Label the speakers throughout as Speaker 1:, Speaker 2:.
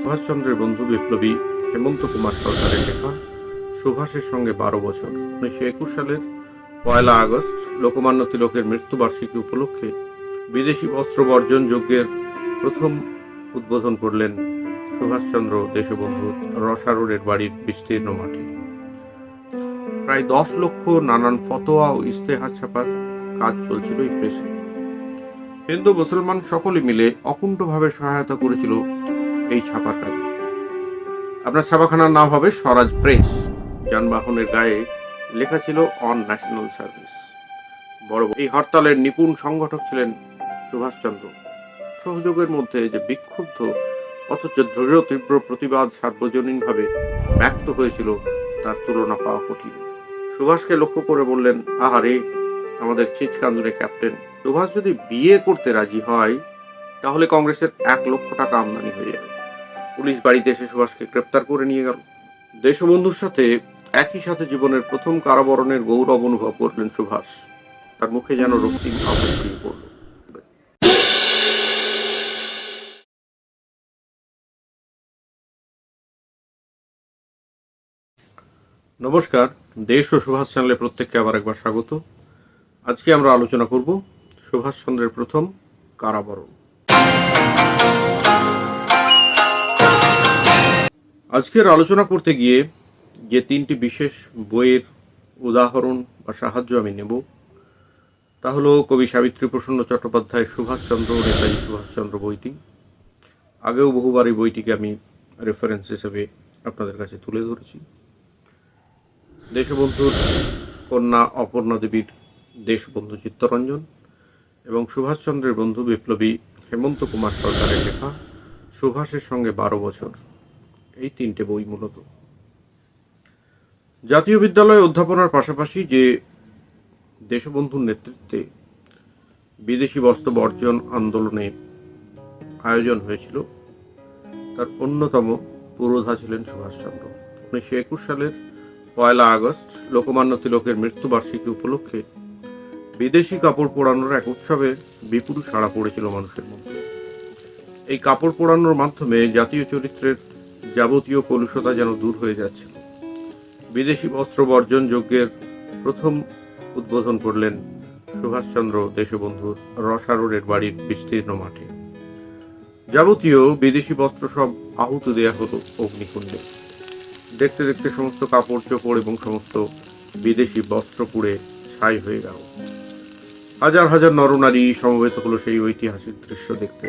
Speaker 1: সুভাষচন্দ্রের বন্ধু বিপ্লবী হেমন্ত কুমার সরকারের লেখা সুভাষের সঙ্গে 12 বছর 1921 সালের 1 আগস্ট লোকমান্য তিলকের মৃত্যুবার্ষিকী উপলক্ষে বিদেশি বস্ত্র বর্জন যজ্ঞের প্রথম উদ্বোধন করলেন সুভাষচন্দ্র দেশবন্ধুর রসারোডের বাড়ির বিস্তীর্ণ মাঠে। প্রায় 10 লক্ষ নানান ফতোয়া ও ইস্তেহার ছাপার কাজ চলছিল এই প্রেসে। হিন্দু মুসলমান সকলে মিলে অকুণ্ঠভাবে সহায়তা করেছিল এই ছাপার কাজে। আপনার ছাপাখানার নাম হবে স্বরাজ প্রেস। যানবাহনের গায়ে লেখা ছিল অন ন্যাশনাল সার্ভিস। বড় এই হরতালের নিপুণ সংগঠক ছিলেন সুভাষচন্দ্র। সহযোগের মধ্যে যে বিক্ষুব্ধ অথচ দৃঢ় তীব্র প্রতিবাদ সার্বজনীনভাবে ব্যক্ত হয়েছিল তার তুলনা পাওয়া কঠিন। সুভাষকে লক্ষ্য করে বললেন, আহারে আমাদের চিচকান্দুরে ক্যাপ্টেন, সুভাষ যদি বিয়ে করতে রাজি হয় তাহলে কংগ্রেসের 1 লক্ষ টাকা আমদানি হয়ে যাবে। পুলিশ বাড়িতে এসে সুভাষকে গ্রেপ্তার করে নিয়ে গেল। দেশবন্ধুর সাথে একই সাথে জীবনের প্রথম কারাবরণের গৌরব অনুভব করলেন সুভাষ। তার মুখে যেন রক্তিম ভাব ছড়িয়ে পড়ল। নমস্কার, দেশ ও সুভাষ চ্যানেলে প্রত্যেককে আবার একবার স্বাগত। আজকে আমরা আলোচনা করব সুভাষচন্দ্রের প্রথম কারাবরণ। আজকের আলোচনা করতে গিয়ে যে 3টি বিশেষ বইয়ের উদাহরণ বা সাহায্য আমি নেব তা হলো কবি সাবিত্রী প্রসন্ন চট্টোপাধ্যায়ের সুভাষচন্দ্র নেতাজি সুভাষচন্দ্র বইটি। আগেও বহুবার এই বইটিকে আমি রেফারেন্স হিসেবে আপনাদের কাছে তুলে ধরেছি। দেশবন্ধুর কন্যা অপর্ণা দেবীর দেশবন্ধু চিত্তরঞ্জন এবং সুভাষচন্দ্রের বন্ধু বিপ্লবী হেমন্ত কুমার সরকারের লেখা সুভাষের সঙ্গে 12 বছর, এই 3টে বই মূলত। জাতীয় বিদ্যালয়ে অধ্যাপনার পাশাপাশি যে দেশবন্ধুর নেতৃত্বে বিদেশি বস্ত্র বর্জন আন্দোলনে আয়োজন হয়েছিল তার অন্যতম পুরোধা ছিলেন সুভাষচন্দ্র। 1921 সালের 1 আগস্ট লোকমান্য তিলকের মৃত্যুবার্ষিকী উপলক্ষে বিদেশি কাপড় পোড়ানোর এক উৎসবে বিপুল সাড়া পড়েছিল মানুষের মধ্যে। এই কাপড় পোড়ানোর মাধ্যমে জাতীয় চরিত্রের যাবতীয় কলুষতা যেন দূর হয়ে যাচ্ছিল। বিদেশি বস্ত্র বর্জন যজ্ঞের প্রথম উদ্বোধন করলেন সুভাষচন্দ্র দেশবন্ধুর রসারোডের বাড়ির বিস্তীর্ণ মাঠে। যাবতীয় বিদেশি বস্ত্র সব আহুত দেয়া হলো অগ্নিকুণ্ডে। দেখতে দেখতে সমস্ত কাপড় চোপড় এবং সমস্ত বিদেশি বস্ত্র পুড়ে ছাই হয়ে গেল। হাজার হাজার নরনারী সমবেত হলো সেই ঐতিহাসিক দৃশ্য দেখতে।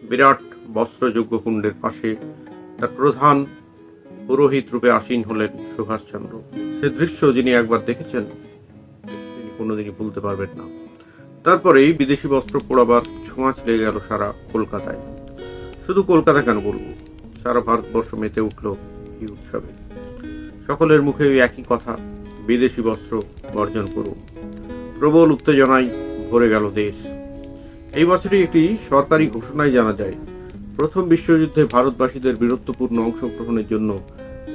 Speaker 1: বিরাট বস্ত্রযজ্ঞ কুণ্ডের পাশে তার প্রধান পুরোহিত রূপে আসীন হলেন সুভাষচন্দ্র। সে দৃশ্য যিনি একবার দেখেছেন তিনি কোনোদিনই ভুলতে পারবেন না। তারপরেই বিদেশি বস্ত্র পোড়াবার ছোঁয়াচ লেগে গেল সারা কলকাতায়। শুধু কলকাতা কেন বলবো, সারা ভারতবর্ষ মেতে উঠল এই উৎসবে। সকলের মুখে একই কথা, বিদেশি বস্ত্র বর্জন করুন। প্রবল উত্তেজনায় ভরে গেল দেশ। এই বছরই একটি সরকারি ঘোষণায় জানা যায়, প্রথম বিশ্বযুদ্ধে ভারতবাসীদের বীরত্বপূর্ণ অংশগ্রহণের জন্য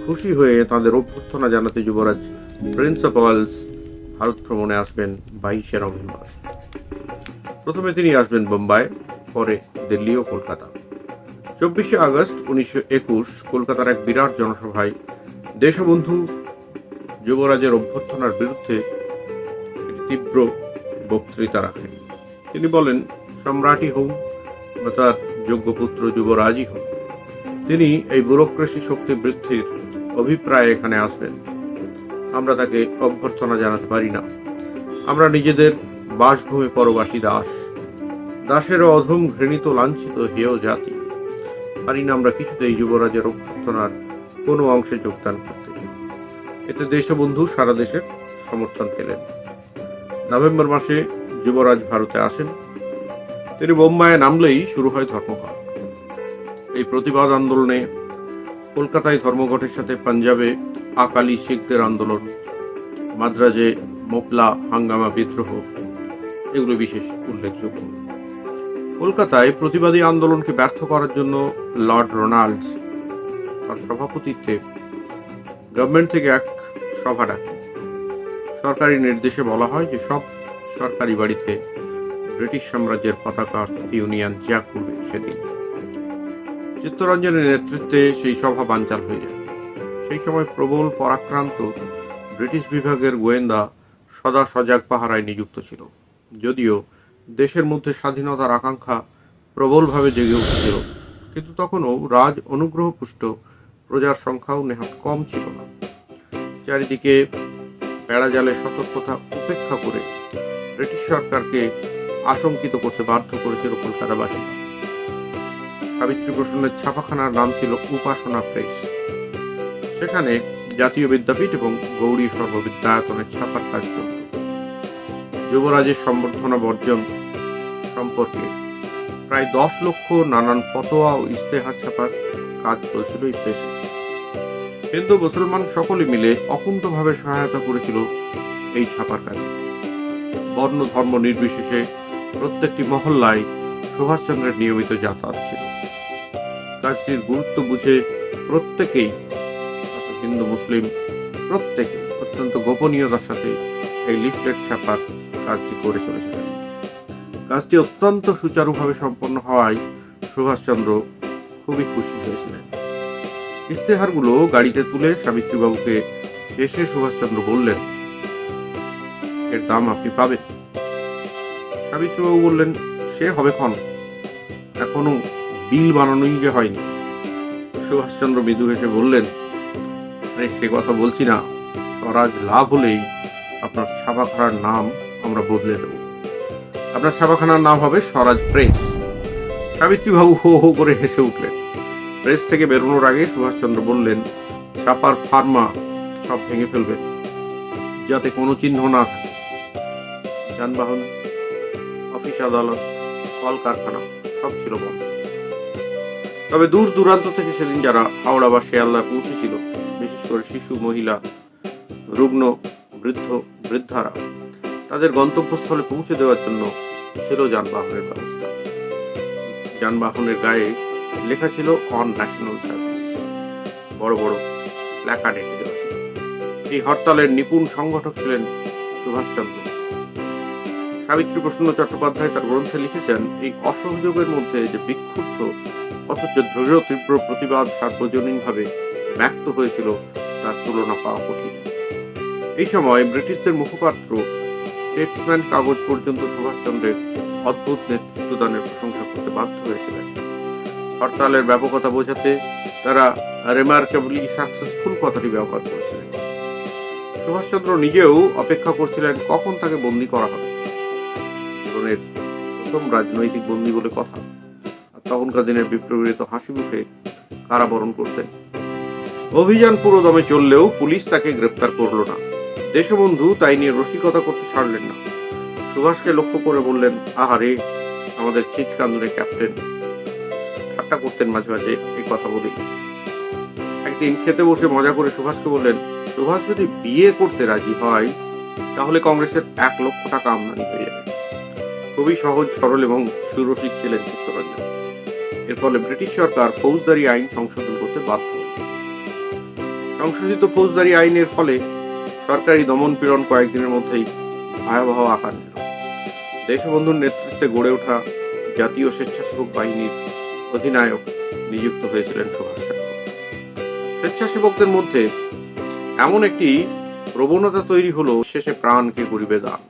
Speaker 1: খুশি হয়ে তাদের অভ্যর্থনা জানাতে যুবরাজ প্রিন্স অফ ওয়েলস ভারত ভ্রমণে আসবেন 22শে নভেম্বর। প্রথমে তিনি আসবেন বোম্বাই, পরে দিল্লি ও কলকাতা। 24শে আগস্ট 1921 কলকাতার এক বিরাট জনসভায় দেশবন্ধু যুবরাজের অভ্যর্থনার বিরুদ্ধে তীব্র বক্তৃতা রাখেন। তিনি বলেন, সম্রাটই হোক বা তার যোগ্য পুত্র যুবরাজই হোক, তিনি এই ব্যুরোক্রেসি শক্তি বৃদ্ধির অভিপ্রায়ে এখানে আসবেন। আমরা তাকে অভ্যর্থনা জানাতে পারি না। আমরা নিজেদের বাসভূমি পরবাসী দাস, দাসেরও অধম ঘৃণিত লাঞ্ছিত হেয় জাতি। পারি না আমরা কিছুতেই যুবরাজের অভ্যর্থনার কোনো অংশে যোগদান করতে। এতে দেশবন্ধু সারা দেশের সমর্থন পেলেন। নভেম্বর মাসে যুবরাজ ভারতে আসেন। তিনি বোম্বাইয়ে নামলেই শুরু হয় ধর্মঘট। এই প্রতিবাদ আন্দোলনে কলকাতায় ধর্মঘটের সাথে পাঞ্জাবে আকালি শিখদের আন্দোলন, মাদ্রাজে মোপলা হাঙ্গামা বিদ্রোহ, এগুলো বিশেষ উল্লেখযোগ্য। কলকাতায় প্রতিবাদী আন্দোলনকে ব্যর্থ করার জন্য লর্ড রোনাল্ডস তার সভাপতিত্বে গভর্নমেন্ট থেকে এক সভা ডাকে। সরকারি নির্দেশে বলা হয় যে সব সরকারি বাড়িতে ব্রিটিশ সাম্রাজ্যের পতাকা ইউনিয়ন জ্যাক করবে সেদিন। চিত্তরঞ্জনের নেতৃত্বে সেই সভা বানচাল হয়ে যায়। সেই সময় প্রবল পরাক্রান্ত ব্রিটিশ বিভাগের গোয়েন্দা সদা সজাগ পাহারায় নিযুক্ত ছিল। যদিও দেশের মধ্যে স্বাধীনতার আকাঙ্ক্ষা প্রবলভাবে জেগে উঠেছিল, কিন্তু তখনও রাজ অনুগ্রহপুষ্ট প্রজার সংখ্যাও নেহাত কম ছিল না। চারিদিকে বেড়াজালে সতর্কতা উপেক্ষা করে ব্রিটিশ সরকারকে আশঙ্কিত করতে বাধ্য করেছিল কলকাতাবাসীরা। সাবিত্রী প্রসন্নের ছাপাখানার নাম ছিল উপাসনা প্রেস। সেখানে জাতীয় বিদ্যাপীঠ এবং গৌড়ী সর্ববিদ্যায়তনের ছাপার কাজ চলত। যুবরাজের সম্বর্ধনা বর্জন সম্পর্কে প্রায় 10 লক্ষ নানান ফতোয়া ও ইস্তেহার ছাপার কাজ চলছিল এই প্রেসে। হিন্দু মুসলমান সকলে মিলে অকুণ্ঠভাবে সহায়তা করেছিল এই ছাপার কাজে। বর্ণ ধর্ম নির্বিশেষে প্রত্যেকটি মহল্লায় সুভাষচন্দ্রের নিয়মিত যাতায়াত ছিল। কাজটির গুরুত্ব বুঝে প্রত্যেকেই, হিন্দু মুসলিম প্রত্যেকে অত্যন্ত গোপনীয়তার সাথে এই লিফলেট ছাপার কাজটি করে চলেছিলেন। কাজটি অত্যন্ত সুচারুভাবে সম্পন্ন হওয়ায় সুভাষচন্দ্র খুবই খুশি হয়েছিলেন। ইস্তেহারগুলো গাড়িতে তুলে সাবিত্রীবাবুকে এসে সুভাষচন্দ্র বললেন, এর দাম আপনি পাবেন। সাবিত্রীবাবু বললেন, সে হবে ক্ষণ, এখনো বিল বানানোই যে হয়নি। সুভাষচন্দ্র মৃদু হেসে বললেন, আরে সে কথা বলছি না, স্বরাজ লাভ হলেই আপনার ছাপাখানার নাম আমরা বদলে দেব। আপনার ছাপাখানার নাম হবে স্বরাজ প্রেস। সাবিত্রীবাবু হো হো করে হেসে উঠলেন। প্রেস থেকে বেরোনোর আগে সুভাষচন্দ্র বললেন, ছাপার ফার্মা সব ভেঙে ফেলবেন, যাতে কোনো চিহ্ন না থাকে। যানবাহন, অফিস আদালত, কলকারখানা সব ছিল বন্ধ। তবে দূর দূরান্ত থেকে সেদিন যারা হাওড়া বা শিয়ালদায় পৌঁছেছিল, বিশেষ করে শিশু, মহিলা, রুগ্ন, বৃদ্ধ, বৃদ্ধারা, তাদের গন্তব্যস্থলে পৌঁছে দেওয়ার জন্য ছিল যানবাহনের ব্যবস্থা। যানবাহনের গায়ে লেখা ছিল অন ন্যাশনাল সার্ভিস, বড় বড় প্ল্যাকার্ড এঁকে দেওয়া ছিল। এই হরতালের নিপুণ সংগঠক ছিলেন সুভাষচন্দ্র। সাবিত্রী প্রসন্ন চট্টোপাধ্যায় তার গ্রন্থে লিখেছেন, এই অসহযোগের মধ্যে যে বিক্ষুব্ধ অথচ দৃঢ় তীব্র প্রতিবাদ সার্বজনীনভাবে ব্যক্ত হয়েছিল তার তুলনা পাওয়া কঠিন। এই সময় ব্রিটিশদের মুখপাত্র স্টেটসম্যান কাগজ পর্যন্ত সুভাষচন্দ্রের অদ্ভুত নেতৃত্বদানের প্রশংসা করতে বাধ্য হয়েছিলেন। হরতালের ব্যাপকতা বোঝাতে তারা রিমার্কেবলি সাকসেসফুল কথাটি ব্যবহার করেছিলেন। সুভাষচন্দ্র নিজেও অপেক্ষা করছিলেন কখন তাকে বন্দী করা হবে। জীবনের প্রথম রাজনৈতিক বন্দী বলে কথা। আর তখনকার দিনের বিপ্লবীরা তো হাসি মুখে কারাবরণ করতেন। অভিযান পুরো দমে চললেও পুলিশ তাকে গ্রেপ্তার করল না। দেশবন্ধু তাই নিয়ে রসিকতা করতে ছাড়লেন না। সুভাষকে লক্ষ্য করে বললেন, আহারে আমাদের ছিচকান্দুরে ক্যাপ্টেন। ঠাট্টা করতেন মাঝে মাঝে এই কথা বলেই। একদিন খেতে বসে মজা করে সুভাষকে বললেন, সুভাষ যদি বিয়ে করতে রাজি হয় তাহলে কংগ্রেসের 1 লক্ষ টাকা আমদানি হয়ে যাবে। খুবই সহজ সরল এবং সুরসিক ছিলেন চিত্তরঞ্জন। এর ফলে ব্রিটিশ সরকার ফৌজদারি আইন সংশোধন করতে বাধ্য হল। সংশোধিত ফৌজদারি আইনের ফলে সরকারি দমন পীড়ন কয়েকদিনের মধ্যেই ভয়াবহ আকার নিল। দেশবন্ধুর নেতৃত্বে গড়ে ওঠা জাতীয় স্বেচ্ছাসেবক বাহিনীর অধিনায়ক নিযুক্ত হয়েছিলেন সুভাষচন্দ্র। স্বেচ্ছাসেবকদের মধ্যে এমন একটি প্রবণতা তৈরি হলো, শেষে প্রাণকে করিবে দান,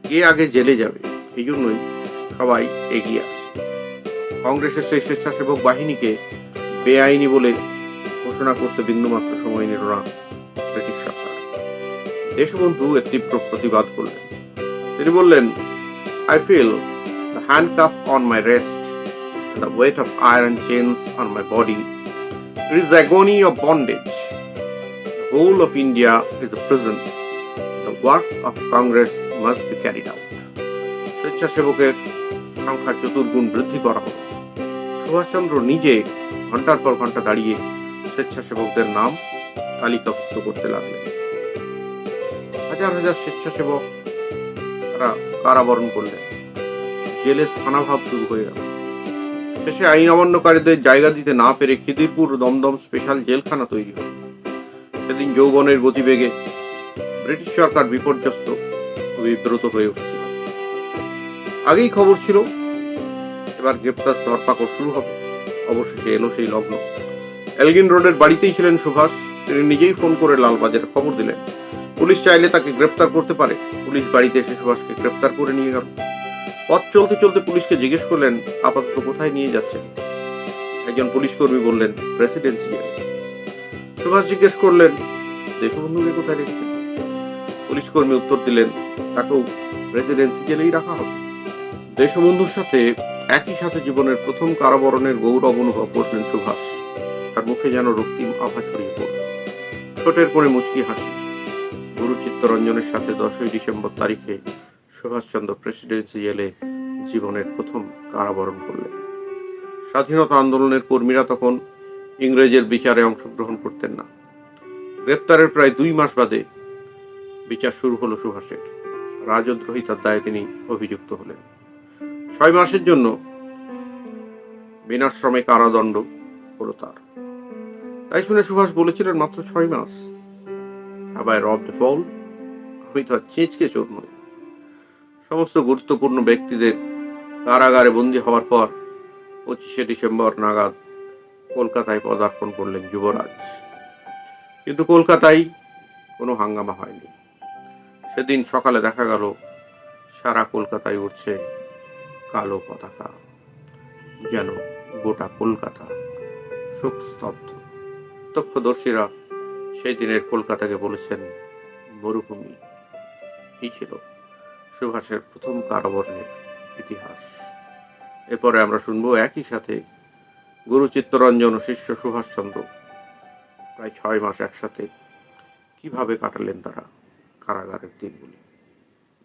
Speaker 1: কে আগে জেলে যাবে, এই জন্যই সবাই এগিয়ে আসে। কংগ্রেসের সেই স্বেচ্ছাসেবক বাহিনীকে বেআইনি বলে ঘোষণা করতে বিন্দুমাত্র সময় নিল না ব্রিটিশ সরকার। দেশবন্ধু এর তীব্র প্রতিবাদ করলেন। তিনি বললেন, I feel the handcuff on my wrist and the weight of iron chains on my body. It is the agony of bondage. The whole of India is a prison. The work of Congress must be carried out. স্বেচ্ছাসেবকের সংখ্যা 4 গুণ বৃদ্ধি করা হল। সুভাষচন্দ্র নিজে ঘন্টার পর ঘন্টা দাঁড়িয়ে স্বেচ্ছাসেবকদের নাম তালিকাভুক্ত করতে লাগলেন। হাজার হাজার স্বেচ্ছাসেবক তারা কারাবরণ করলেন। জেলে স্থানাভাব শুরু হয়ে গেল। শেষে আইন অমান্যকারীদের জায়গা দিতে না পেরে খিদিরপুর দমদম স্পেশাল জেলখানা তৈরি হল। সেদিন যৌবনের গতিবেগে ব্রিটিশ সরকার বিপর্যস্ত ও বিব্রত হয়ে উঠছিল। আগেই খবর ছিল এবার গ্রেপ্তার ধরপাকড় শুরু হবে। অবশেষে এলো সেই লগ্ন। এলগিন রোডের বাড়িতেই ছিলেন সুভাষ। তিনি নিজেই ফোন করে লালবাজারে খবর দিলেন, পুলিশ চাইলে তাকে গ্রেপ্তার করতে পারে। পুলিশ বাড়িতে এসে সুভাষকে গ্রেপ্তার করে নিয়ে গেল। পথ চলতে চলতে পুলিশকে জিজ্ঞেস করলেন, আপাতত কোথায় নিয়ে যাচ্ছেন? একজন পুলিশ কর্মী বললেন, প্রেসিডেন্সি জেলে। সুভাষ জিজ্ঞেস করলেন, দেশবন্ধুকে কোথায় রেখেছেন? পুলিশ কর্মী উত্তর দিলেন, তাকেও প্রেসিডেন্সি জেলেই রাখা হবে। দেশবন্ধুর সাথে একই সাথে জীবনের প্রথম কারাবরণের গৌরব অনুভব করলেন সুভাষ। তার মুখে যেন রক্তিম আভা ছড়িয়ে পড়ল। ঠোঁটের কোণে মুচকি হাসি। গুরু চিত্তরঞ্জনের সাথে 10ই ডিসেম্বর তারিখে সুভাষচন্দ্র প্রেসিডেন্সি জেলে জীবনের প্রথম কারাবরণ করলেন। স্বাধীনতা আন্দোলনের কর্মীরা তখন ইংরেজের বিচারে অংশগ্রহণ করতেন না। গ্রেপ্তারের প্রায় 2 মাস বাদে বিচার শুরু হলো সুভাষের। রাজদ্রোহিতার দায়ে তিনি অভিযুক্ত হলেন। 6 মাসের জন্য বিনাশ্রমে কারাদণ্ড হলো তার। তাই শুনে সুভাষ বলেছিলেন, মাত্র 6 মাস? হ্যাভ আই রবড এ ফল? আমি তো আর চেঁচকে চোর নই। সমস্ত গুরুত্বপূর্ণ ব্যক্তিদের কারাগারে বন্দী হওয়ার পর 25শে ডিসেম্বর নাগাদ কলকাতায় পদার্পণ করলেন যুবরাজ। কিন্তু কলকাতায় কোনো হাঙ্গামা হয়নি। সেদিন সকালে দেখা গেল সারা কলকাতায় উঠছে কালো পতাকা, যেন গোটা কলকাতা শোকস্তব্ধ। প্রত্যক্ষদর্শীরা সেই দিনের কলকাতাকে বলেছেন মরুভূমি। এই ছিল সুভাষের প্রথম কারাবরণের ইতিহাস। এরপরে আমরা শুনবো একই সাথে গুরু চিত্তরঞ্জন ও শিষ্য সুভাষচন্দ্র প্রায় 6 মাস একসাথে কিভাবে কাটালেন তারা কারাগারের দিনগুলি।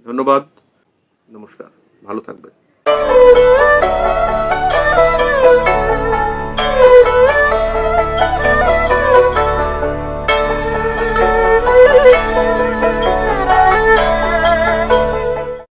Speaker 1: ধন্যবাদ, নমস্কার, ভালো থাকবেন।